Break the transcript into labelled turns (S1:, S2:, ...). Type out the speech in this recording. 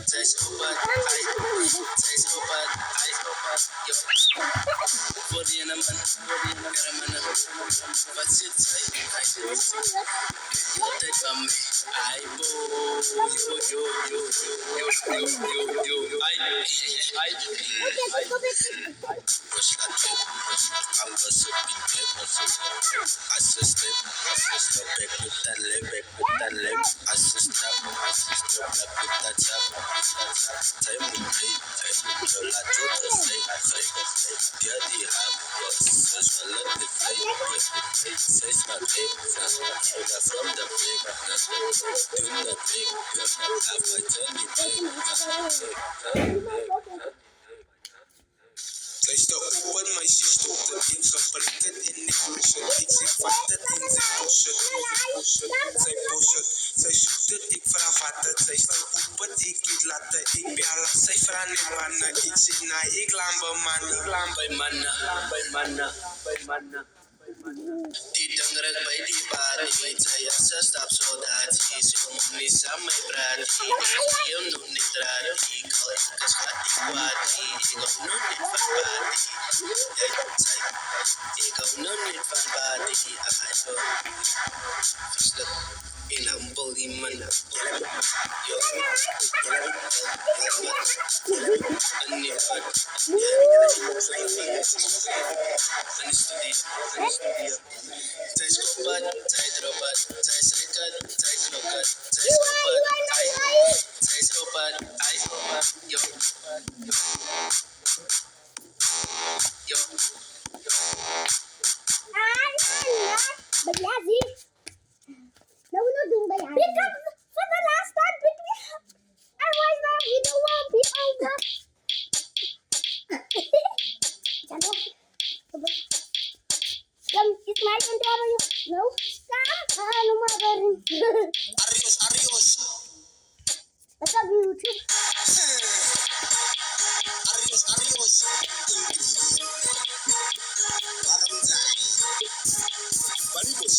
S1: taste opat, taste opat, yo. Body in a man, Karamana, what's it say? You'll take from me. I bo, yo, push that tip, I'm a soapy tip, assist it, back with that leg, assist that, back with that tap, time with me, yo, la truth is say, get the hap, says I love the says my big, from the big, do the big, have my journey big. Zij sta open, maar ze stopt het in gebreken in de pushen. Ik zie wat het in zijn pushen. Zij pushen, zij zoekt het, ik vraag wat het. Zij staat open, ik niet laten, ik bella. Zij vraagt niet mannen, ik zit na, ik lambe mannen. Die dangrek bij die bari, zij is stap zodat hij zo niet samen praat. Je noemt niet raar, ik hou ik schat ik waard. Ik hou nog niet van party. Ik hou nog niet van party. Verslik in een bullyman. Yo, een nieuw wat. Een studio. Zij skopat, zij dropat, zij sekat, zij slokat, zij skopat, zij skopat, yo, yo.
S2: Bayazin. No, no, doing Bayazin. Because for the last time, I was not in the world behind it's my controller. No, stop. No matter.
S1: Arios.
S2: That's a YouTube.
S1: Arios. Bali bos